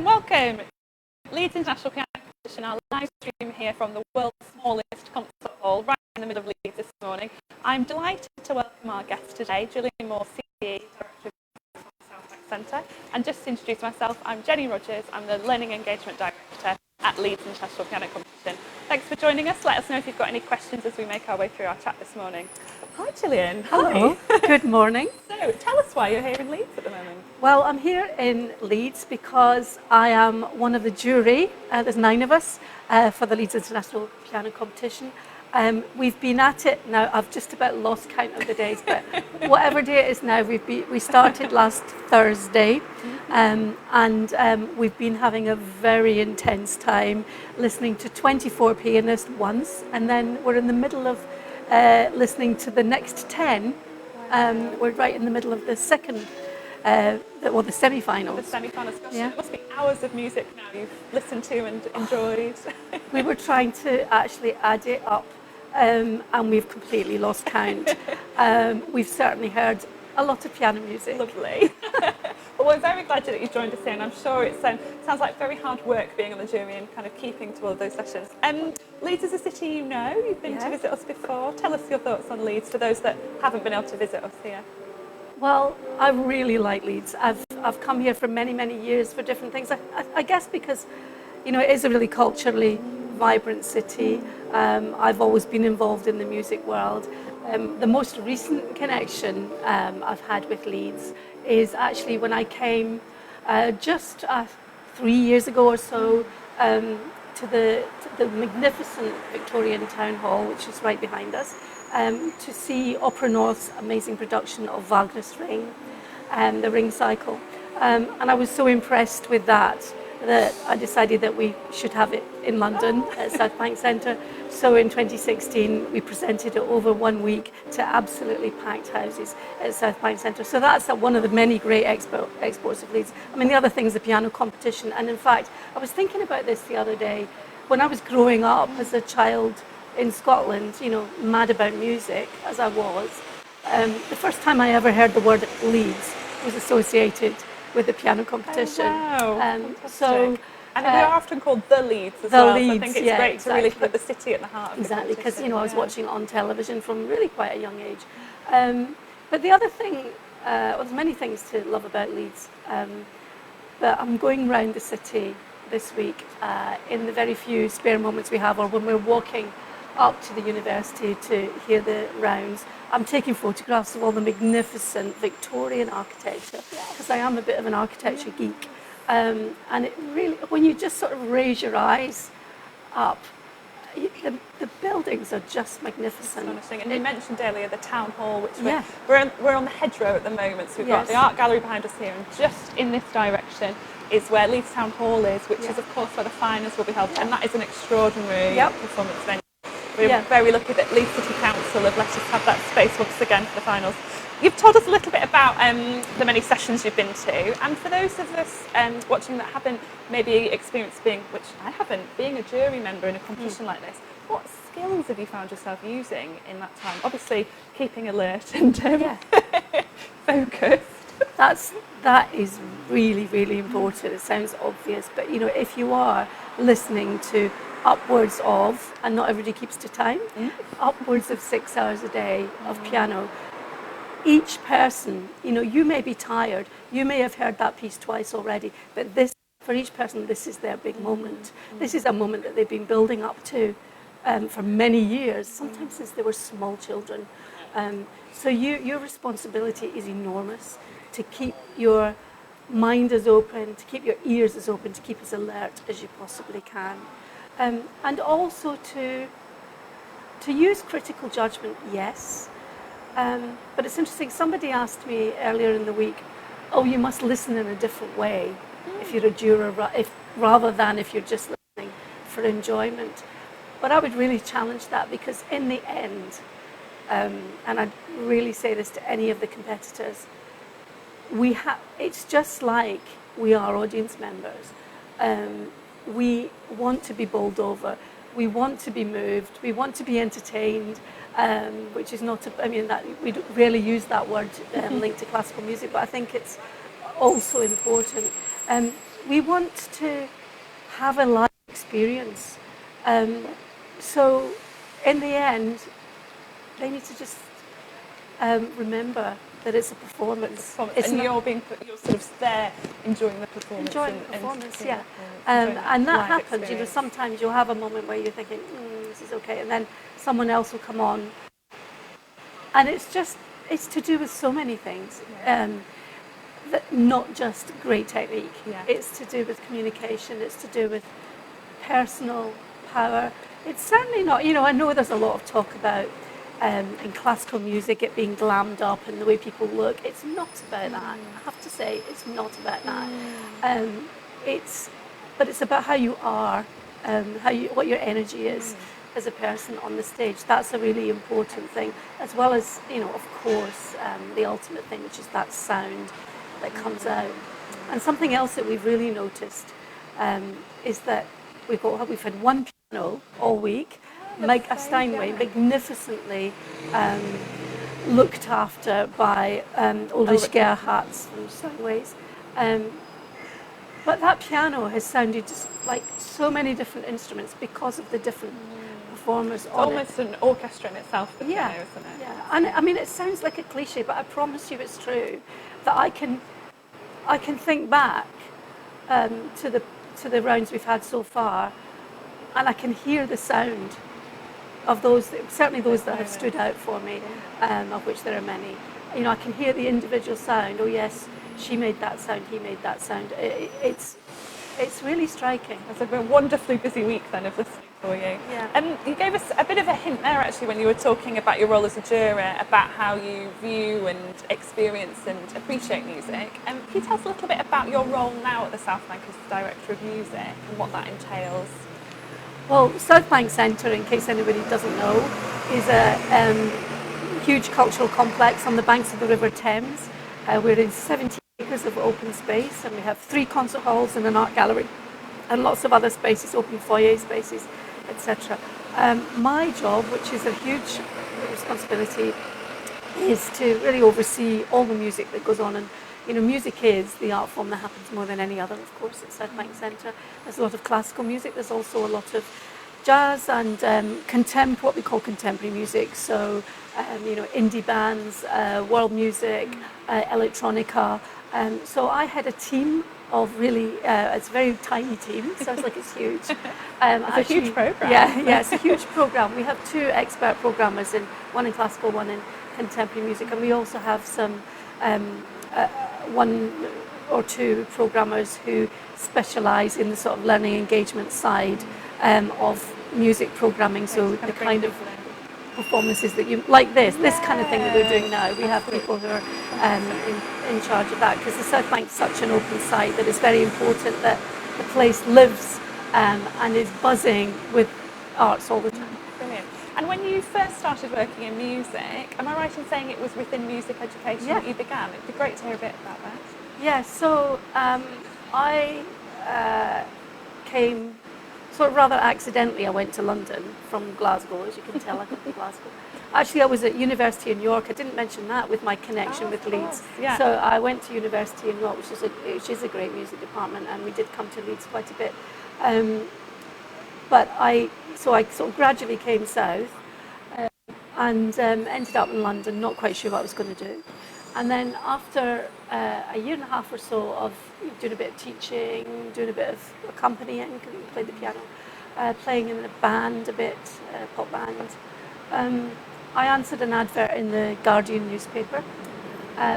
and welcome. Leeds International Piano Competition, our live stream here from the world's smallest concert hall, right in the middle of Leeds this morning. I'm delighted to welcome our guest today, Gillian Moore, CBE, Director of Southbank Centre. And just to introduce myself, I'm Jenny Rogers. I'm the Learning Engagement Director at Leeds International Piano Competition. Thanks for joining us. Let us know if you've got any questions as we make our way through our chat this morning. Hi Gillian. Hello. Good morning. So tell us why you're here in Leeds at the moment. Well, I'm here in Leeds because I am one of the jury. There's 9 of us for the Leeds International Piano Competition. We've been at it now. I've just about lost count of the days, but whatever day it is now, we started last Thursday, and we've been having a very intense time listening to 24 pianists once, and then we're in the middle of listening to the next 10. We're right in the middle of the second, the semi-finals. The semi-finals. Gosh, Yeah. It must be hours of music now you've listened to and enjoyed. We were trying to actually add it up, and we've completely lost count. We've certainly heard a lot of piano music. Lovely. Well, we're very glad that you joined us here, and I'm sure it sounds like very hard work being on the jury and kind of keeping to all of those sessions. Leeds is a city you know. You've been to visit us before. Tell us your thoughts on Leeds for those that haven't been able to visit us here. Well, I really like Leeds. I've come here for many, many years for different things. I guess because, it is a really culturally vibrant city. I've always been involved in the music world. The most recent connection I've had with Leeds is actually when I came just 3 years ago or so to the magnificent Victorian Town Hall, which is right behind us, to see Opera North's amazing production of Wagner's Ring, the Ring Cycle. And I was so impressed with that I decided that we should have it in London at Southbank Centre. So in 2016, we presented it over 1 week to absolutely packed houses at Southbank Centre. So that's one of the many great exports of Leeds. I mean, the other thing is the piano competition. And in fact, I was thinking about this the other day. When I was growing up as a child in Scotland, mad about music, as I was, the first time I ever heard the word Leeds was associated with the piano competition. Oh, wow. So, and they are often called the Leeds as the well. Leeds, so I think it's great to really put the city at the heart of exactly, the competition. because I was watching it on television from really quite a young age. But the other thing, there's many things to love about Leeds. But I'm going round the city this week in the very few spare moments we have, or when we're walking up to the university to hear the rounds. I'm taking photographs of all the magnificent Victorian architecture, because I am a bit of an architecture geek. And it really, when you just sort of raise your eyes up, the buildings are just magnificent. Astonishing. And you mentioned earlier the town hall, which Yeah. we're on the hedgerow at the moment. So we've got the art gallery behind us here, and just in this direction is where Leeds Town Hall is, which is of course where the finals will be held. And that is an extraordinary performance venue. We're very lucky that Leeds City Council have let us have that space once again for the finals. You've told us a little bit about the many sessions you've been to, and for those of us watching that haven't maybe experienced being a jury member in a competition like this, what skills have you found yourself using in that time? Obviously keeping alert and focused. That is really, really important. It sounds obvious, but if you are listening to upwards of, and not everybody keeps to time, upwards of 6 hours a day of piano, each person, you may be tired, you may have heard that piece twice already, but for each person, this is their big moment. This is a moment that they've been building up to for many years, sometimes since they were small children. So your responsibility is enormous to keep your mind as open, to keep your ears as open, to keep as alert as you possibly can. And also to use critical judgment, yes. But it's interesting, somebody asked me earlier in the week, you must listen in a different way if you're a juror, rather than if you're just listening for enjoyment. But I would really challenge that, because in the end, and I'd really say this to any of the competitors, it's just like we are audience members. We want to be bowled over. We want to be moved. We want to be entertained, which is not. We rarely use that word linked to classical music, but I think it's also important. we want to have a live experience. So in the end, they need to just remember that it's a performance. And you're sort of there enjoying the performance. Enjoying the performance, yeah. And that happens. Experience. You know, sometimes you'll have a moment where you're thinking, this is okay, and then someone else will come on, and it's to do with so many things. That not just great technique. Yeah. It's to do with communication. It's to do with personal power. It's certainly not. You know, I know there's a lot of talk about. In classical music, it being glammed up and the way people look. It's not about that. I have to say, it's not about that. But it's about how you are, what your energy is as a person on the stage. That's a really important thing, as well as, you know, of course, the ultimate thing, which is that sound that comes out. And something else that we've really noticed is that we've had one piano all week. A Steinway, magnificently looked after by Ulrich Gerhardt from Steinways. But that piano has sounded just like so many different instruments because of the different performers on it. It's almost an orchestra in itself, the piano, isn't it? Yeah, and I mean, it sounds like a cliche, but I promise you it's true, that I can think back to the rounds we've had so far, and I can hear the sound of those, certainly those that have stood out for me, of which there are many. You know, I can hear the individual sound. Oh yes, she made that sound, he made that sound. It's really striking. It's a wonderfully busy week then of listening for you. Yeah. You gave us a bit of a hint there actually when you were talking about your role as a juror, about how you view and experience and appreciate music. Can you tell us a little bit about your role now at the Southbank as the Director of Music and what that entails? Well, Southbank Centre, in case anybody doesn't know, is a huge cultural complex on the banks of the River Thames. We're in 70 acres of open space, and we have 3 concert halls and an art gallery and lots of other spaces, open foyer spaces, etc. My job, which is a huge responsibility, is to really oversee all the music that goes on. And you know, music is the art form that happens more than any other, of course, at Southbank Centre. There's a lot of classical music. There's also a lot of jazz and what we call contemporary music. So, you know, indie bands, world music, electronica. So I had a team of really, it's a very tiny team. Sounds like it's huge. It's a huge programme. Yeah, it's a huge programme. We have 2 expert programmers, one in classical, one in contemporary music, and we also have some 1 or 2 programmers who specialise in the sort of learning engagement side of music programming. So the kind of performances that you like, this kind of thing that we're doing now. We have people who are in charge of that, because the Southbank is such an open site that it's very important that the place lives and is buzzing with arts all the time. Brilliant. And when you first started working in music, am I right in saying it was within music education that you began? It'd be great to hear a bit about that. Yeah, so I came sort of rather accidentally. I went to London from Glasgow, as you can tell. I come from Glasgow. Actually, I was at university in York. I didn't mention that with my connection with Leeds. Yeah. So I went to university in York, which is a great music department, and we did come to Leeds quite a bit. But I sort of gradually came south and ended up in London, not quite sure what I was going to do. And then after a year and a half or so of doing a bit of teaching, doing a bit of accompanying, played the piano, playing in a band a bit, pop band, I answered an advert in the Guardian newspaper,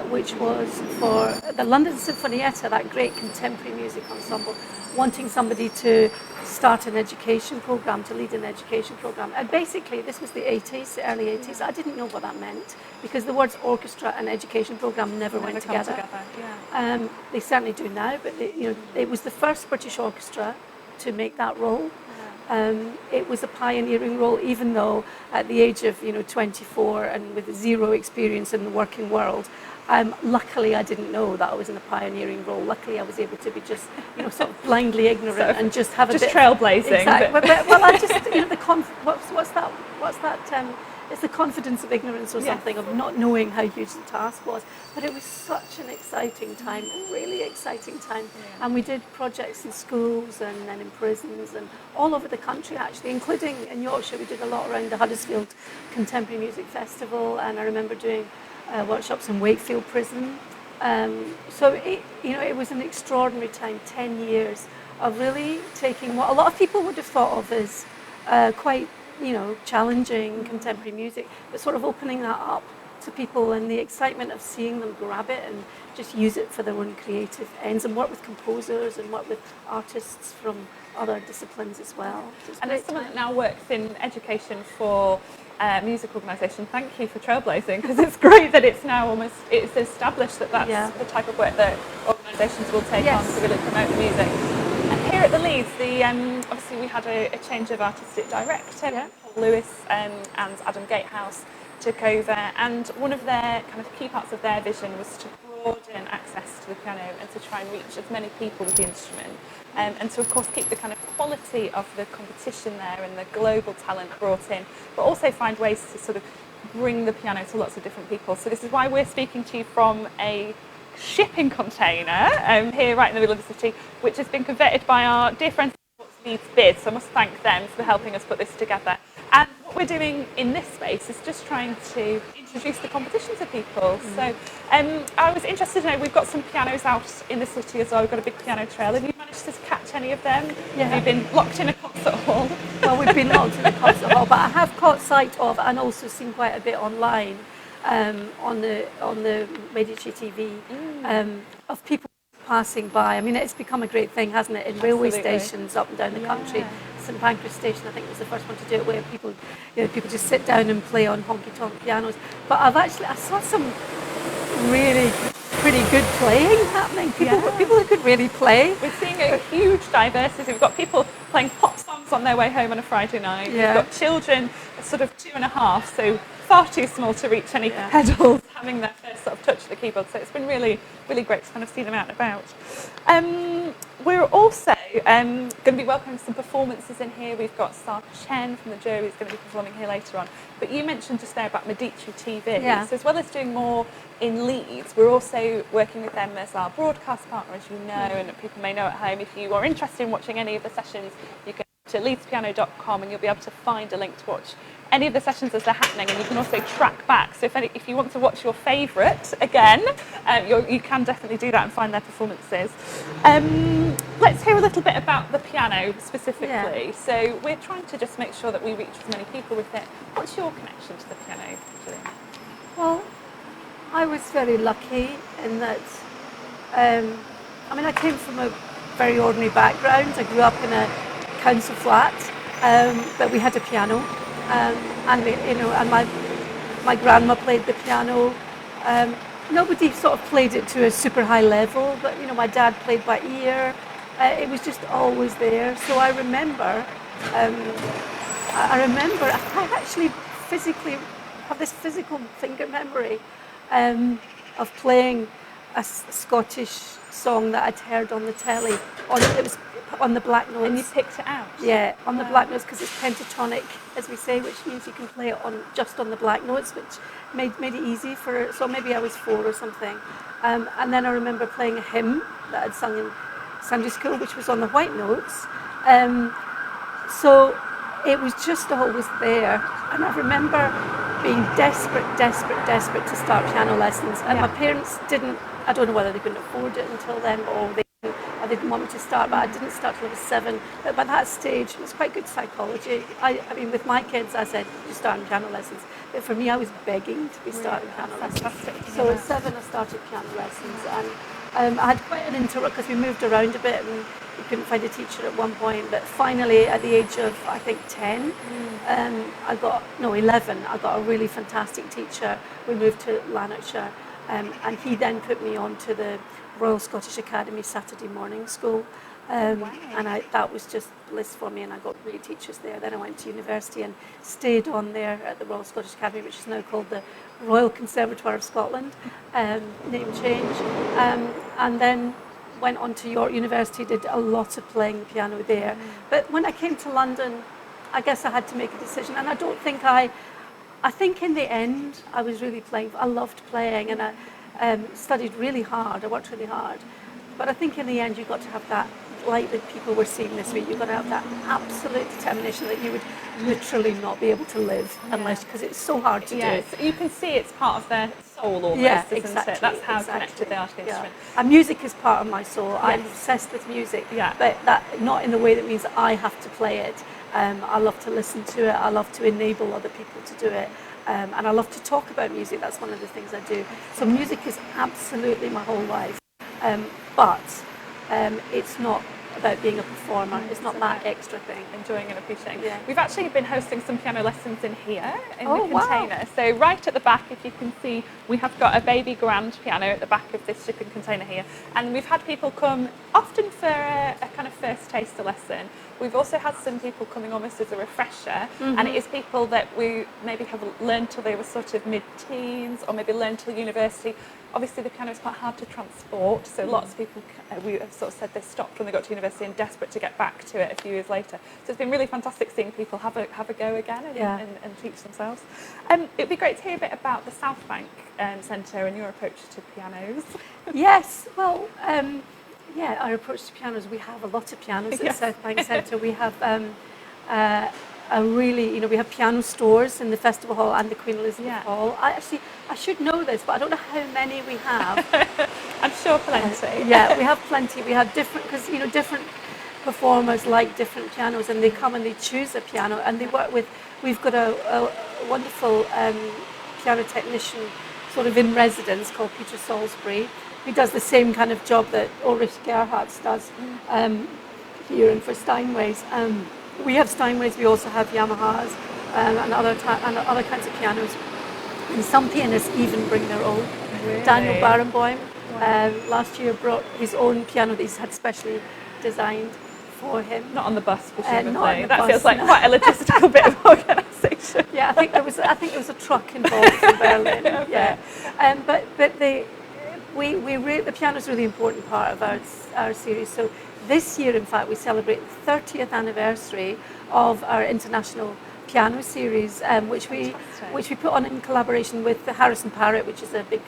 which was for the London Sinfonietta, that great contemporary music ensemble, wanting somebody to start an education programme, to lead an education programme. And basically, this was the 80s, the early 80s. I didn't know what that meant, because the words orchestra and education programme never went together. Yeah. They certainly do now, but it was the first British orchestra to make that role. It was a pioneering role, even though at the age of 24 and with 0 experience in the working world, luckily I didn't know that I was in a pioneering role. Luckily I was able to be just sort of blindly ignorant and just have a bit trailblazing. Exactly. Well, I just what's what's that? It's the confidence of ignorance or something, of not knowing how huge the task was. But it was such an exciting time, a really exciting time. Yeah. And we did projects in schools and then in prisons and all over the country, actually, including in Yorkshire. We did a lot around the Huddersfield Contemporary Music Festival, and I remember doing workshops in Wakefield Prison. So it was an extraordinary time, 10 years of really taking what a lot of people would have thought of as quite challenging contemporary music, but sort of opening that up to people and the excitement of seeing them grab it and just use it for their own creative ends, and work with composers and work with artists from other disciplines as well. And as someone that now works in education for music organisation, thank you for trailblazing, because it's great that it's now it's established that that's the type of work that organisations will take on to really promote the music. And here at the Leeds, obviously we had a change of artistic director. Paul Lewis and Adam Gatehouse took over, and one of their kind of key parts of their vision was to broaden access to the piano and to try and reach as many people with the instrument, and to of course keep the kind of quality of the competition there and the global talent brought in, but also find ways to sort of bring the piano to lots of different people. So this is why we're speaking to you from a shipping container here right in the middle of the city, which has been converted by our dear friends at Leeds Bid, so I must thank them for helping us put this together. And what we're doing in this space is just trying to introduce the competition to people. So I was interested to know, we've got some pianos out in the city as well. We've got a big piano trail. Have you managed to catch any of them? Have you been locked in a concert hall? Well, we've been locked in a concert hall, but I have caught sight of and also seen quite a bit online on the Medici TV of people passing by. I mean, it's become a great thing, hasn't it, in railway stations up and down the country. St Pancras Station, I think, was the first one to do it, where people just sit down and play on honky-tonk pianos. But I saw some really pretty good playing happening. People who could really play. We're seeing a huge diversity. We've got people playing pop songs on their way home on a Friday night. We've got children, sort of 2.5, so far too small to reach any pedals, having their first sort of touch of the keyboard. So it's been really, really great to kind of see them out and about. We're also going to be welcoming some performances in here. We've got Sar Chen from the jury who's going to be performing here later on. But you mentioned just there about Medici TV. So as well as doing more in Leeds, we're also working with them as our broadcast partner, as you know, and people may know at home. If you are interested in watching any of the sessions, you can go to leedspiano.com and you'll be able to find a link to watch any of the sessions as they're happening, and you can also track back. So if you want to watch your favourite again, you can definitely do that and find their performances. Let's hear a little bit about the piano specifically. So we're trying to just make sure that we reach as many people with it. What's your connection to the piano, Gillian? Well, I was very lucky in that, I came from a very ordinary background. I grew up in a council flat, but we had a piano. And my grandma played the piano. Nobody sort of played it to a super high level, but my dad played by ear. It was just always there. So I remember. I actually physically have this physical finger memory of playing a Scottish song that I'd heard on the telly. It was on the black notes. And you picked it out? Yeah, on the black notes, because it's pentatonic, as we say, which means you can play it just on the black notes, which made it easy for. So maybe I was 4 or something, and then I remember playing a hymn that I'd sung in Sunday school, which was on the white notes. So it was just always there, and I remember being desperate to start piano lessons, and my parents didn't. I don't know whether they couldn't afford it until then, or they didn't want me to start, but I didn't start till I was 7. But by that stage, it was quite good psychology. I mean, with my kids, I said, you're starting piano lessons. But for me, I was begging to be starting piano lessons. So at 7, I started piano lessons. And I had quite an interrupt because we moved around a bit and we couldn't find a teacher at one point. But finally, at the age of, I think, 10, 11, I got a really fantastic teacher. We moved to Lanarkshire. And he then put me on to the Royal Scottish Academy Saturday morning school, and that was just bliss for me, and I got great teachers there. Then I went to university and stayed on there at the Royal Scottish Academy, which is now called the Royal Conservatoire of Scotland, name change, and then went on to York University, did a lot of playing the piano there. But when I came to London, I guess I had to make a decision, and I don't think I think in the end I was really playing. I loved playing, and I studied really hard. I worked really hard, but I think in the end you've got to have that, like the people were seeing this week. You've got to have that absolute determination that you would literally not be able to live unless, because it's so hard to do. Yes, you can see it's part of their soul almost, isn't it? That's how connected they are to the instrument. And music is part of my soul. I'm obsessed with music, but that not in the way that means I have to play it. I love to listen to it. I love to enable other people to do it. And I love to talk about music. That's one of the things I do. So music is absolutely my whole life. But it's not about being a performer. It's not that extra thing. Enjoying and appreciating. Yeah. We've actually been hosting some piano lessons in here in the container. Wow. So right at the back, if you can see, we have got a baby grand piano at the back of this shipping container here. And we've had people come often for a kind of first taster lesson. We've also had some people coming almost as a refresher, and it is people that we maybe have learned till they were sort of mid-teens or maybe learned till university. Obviously the piano is quite hard to transport, so lots of people, we have sort of said they stopped when they got to university and desperate to get back to it a few years later. So it's been really fantastic seeing people have a go again and teach themselves. It'd be great to hear a bit about the Southbank Centre and your approach to pianos. Yes, well, our approach to pianos, we have a lot of pianos at Southbank Centre. We have we have piano stores in the Festival Hall and the Queen Elizabeth Hall. I should know this, but I don't know how many we have. I'm sure plenty. We have plenty. We have different, because different performers like different pianos, and they come and they choose a piano, and they work with. We've got a wonderful piano technician, sort of in residence, called Peter Salisbury, who does the same kind of job that Ulrich Gerhardt does here and for Steinways. We have Steinways, we also have Yamahas and other kinds of pianos. And some pianists even bring their own. Really? Daniel Barenboim last year brought his own piano that he's had specially designed for him. Not on the bus, presumably. Not on the that bus, feels like quite a logistical bit of organisation. Yeah, I think there was a truck involved in Berlin. The piano is a really important part of our series. So this year, in fact, we celebrate the 30th anniversary of our international piano series, which we put on in collaboration with the Harrison Parrott, which is a big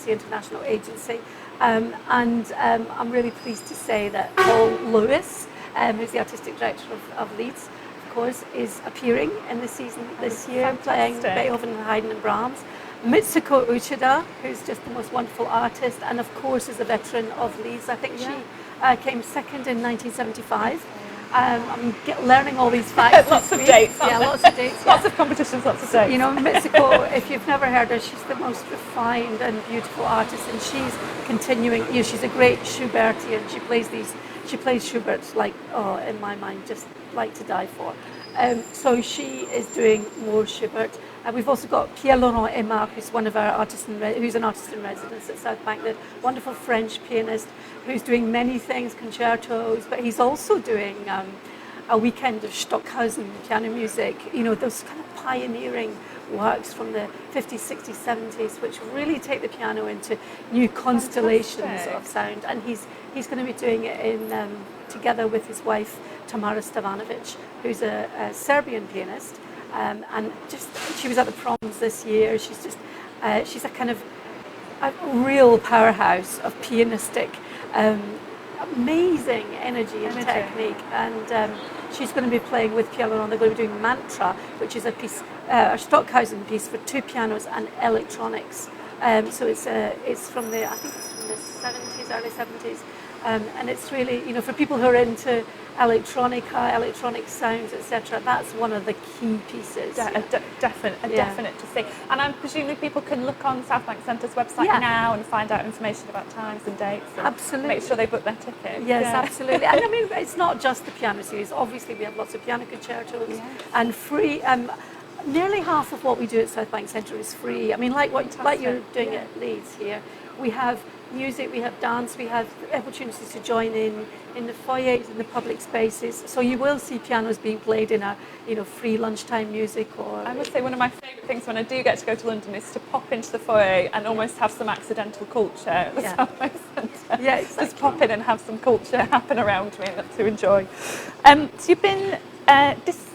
international agency. And I'm really pleased to say that Paul Lewis, who's the artistic director of Leeds, of course, is appearing in the season this year, playing Beethoven and Haydn and Brahms. Mitsuko Uchida, who's just the most wonderful artist, and of course is a veteran of Leeds. I think she came second in 1975. I'm learning all these facts. Lots of dates. Lots of dates. Lots of competitions, lots of dates. Mitsuko, if you've never heard her, she's the most refined and beautiful artist, and she's continuing. She's a great Schubertian. She plays Schubert like, in my mind, just like to die for. So she is doing more Schubert. We've also got Pierre-Laurent Aymar, who's one of our who's an artist in residence at Southbank, the wonderful French pianist who's doing many things, concertos, but he's also doing a weekend of Stockhausen piano music, those kind of pioneering works from the 50s, 60s, 70s, which really take the piano into new constellations of sound. And he's going to be doing it in together with his wife, Tamara Stavanovic, who's a Serbian pianist. And she was at the proms this year. She's a kind of a real powerhouse of pianistic, amazing energy and technique. And she's going to be playing with Pierre-Laurent. They're going to be doing Mantra, which is a piece, a Stockhausen piece for two pianos and electronics. So it's from the 70s, early 70s. And it's really, for people who are into electronic sounds, etc., that's one of the key pieces. Definite to see. And I'm presuming people can look on Southbank Centre's website now and find out information about times and dates. And absolutely. Make sure they book their tickets. Yes, absolutely. And I mean, it's not just the piano series. Obviously, we have lots of piano concertos and free. Nearly half of what we do at Southbank Centre is free. I mean, like you're doing at Leeds here, we have music, we have dance, we have opportunities to join in the foyers, in the public spaces. So you will see pianos being played in our, free lunchtime music. Or I must say, one of my favourite things when I do get to go to London is to pop into the foyer and almost have some accidental culture at the Southbank Centre. Yeah, exactly. Just pop in and have some culture happen around me to enjoy. So you've been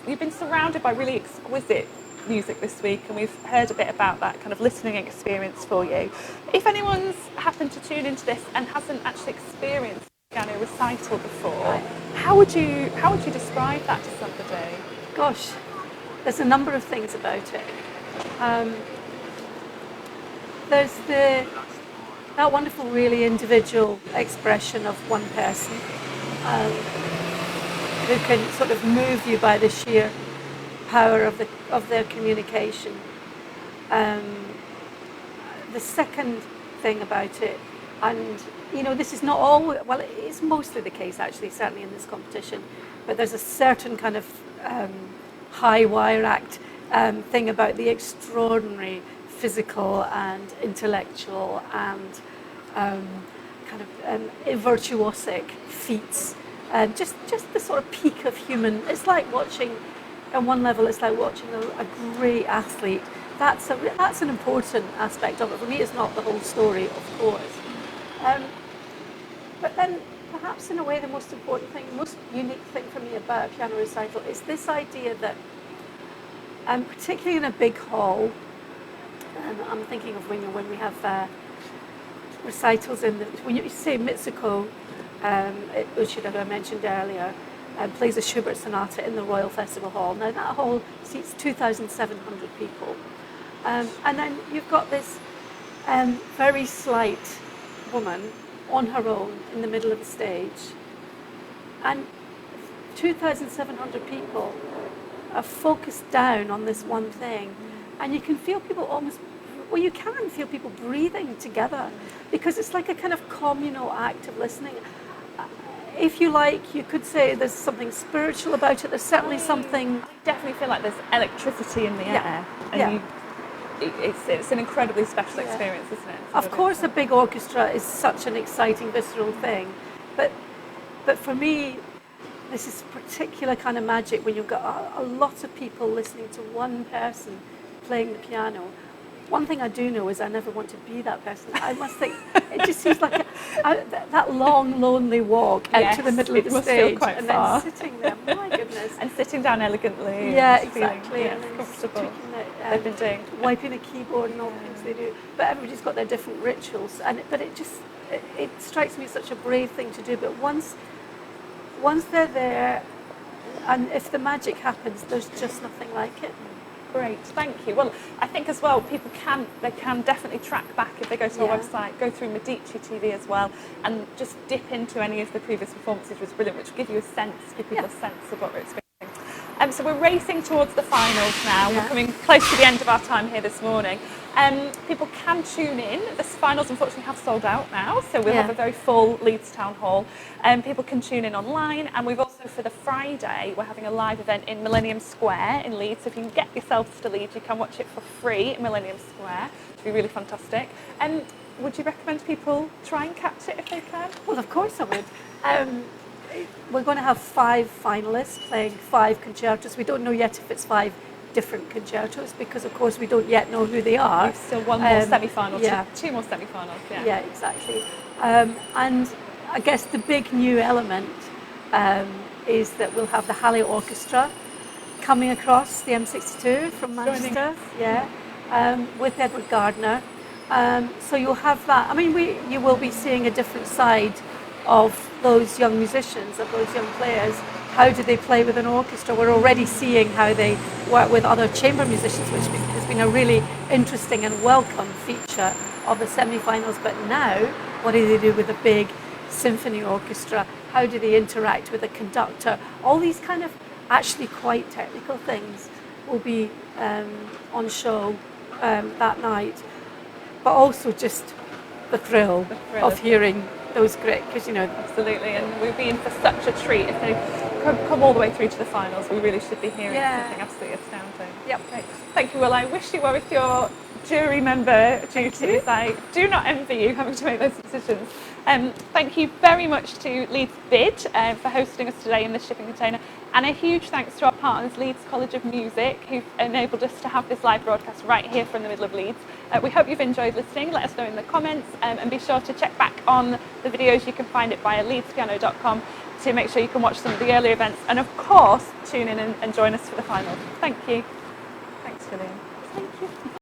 you've been surrounded by really exquisite music this week, and we've heard a bit about that kind of listening experience for you. If anyone's happened to tune into this and hasn't actually experienced a piano recital before, how would you describe that to somebody? Gosh, there's a number of things about it. There's that wonderful, really individual expression of one person who can sort of move you by the sheer power of their communication. The second thing about it, and this is not always, well, it is mostly the case actually, certainly in this competition, but there's a certain kind of high wire act thing about the extraordinary physical and intellectual and kind of virtuosic feats, and just the sort of peak of human. It's like watching, on one level, it's like watching a great athlete. That's an important aspect of it. For me, it's not the whole story, of course. But then, perhaps in a way, the most important thing, the most unique thing for me about a piano recital is this idea that, particularly in a big hall, I'm thinking of when we have recitals when you say Mitsuko, Uchida, who I mentioned earlier, plays a Schubert sonata in the Royal Festival Hall. Now that hall seats 2,700 people. And then you've got this very slight woman on her own in the middle of the stage. And 2,700 people are focused down on this one thing. And you can feel people you can feel people breathing together, because it's like a kind of communal act of listening. If you like, you could say there's something spiritual about it. There's certainly something. I definitely feel like there's electricity in the air. And it's an incredibly special experience, isn't it? Of course, a big orchestra is such an exciting, visceral thing. But for me, this is particular kind of magic when you've got a lot of people listening to one person playing the piano. One thing I do know is I never want to be that person. I must think, it just seems like that long, lonely walk out to the middle of the stage and then sitting there, my goodness. And sitting down elegantly. Yeah, exactly. And comfortable. They've been doing. Wiping a keyboard and all the things they do. But everybody's got their different rituals. But it strikes me as such a brave thing to do. But once they're there, and if the magic happens, there's just nothing like it. Great, thank you. Well, I think as well, people can definitely track back if they go to our website, go through Medici TV as well, and just dip into any of the previous performances, which was brilliant, which will give you a sense, give people a sense of what we're experiencing. So we're racing towards the finals now. We're coming close to the end of our time here this morning. People can tune in. The finals unfortunately have sold out now, so we'll have a very full Leeds Town Hall. People can tune in online, and we've also, for the Friday, we're having a live event in Millennium Square in Leeds. So if you can get yourselves to Leeds, you can watch it for free in Millennium Square. It'll be really fantastic. Would you recommend people try and catch it if they can? Well, of course I would. We're going to have 5 finalists playing 5 concertos. We don't know yet if it's 5 different concertos, because of course we don't yet know who they are. We've still one more semi-final, two more semi-finals. Yeah, exactly. And I guess the big new element is that we'll have the Halle Orchestra coming across the M62 from Manchester, with Edward Gardner. So you'll have that. I mean, you will be seeing a different side of those young musicians, of those young players. How do they play with an orchestra? We're already seeing how they work with other chamber musicians, which has been a really interesting and welcome feature of the semi-finals. But now, what do they do with a big symphony orchestra? How do they interact with a conductor? All these kind of actually quite technical things will be on show that night. But also just the thrill of hearing those great, because absolutely, and we've been for such a treat. If they come all the way through to the finals, we really should be hearing something absolutely astounding. Great. Thank you. Well, I wish you well with your jury member duties. I do not envy you having to make those decisions. Thank you very much to Leeds Bid for hosting us today in the shipping container, and a huge thanks to our partners Leeds College of Music, who've enabled us to have this live broadcast right here from the middle of Leeds. We hope you've enjoyed listening. Let us know in the comments, and be sure to check back on the videos. You can find it via leedspiano.com to make sure you can watch some of the early events, and of course tune in and join us for the final. Thank you. Thanks, Gillian. Thank you.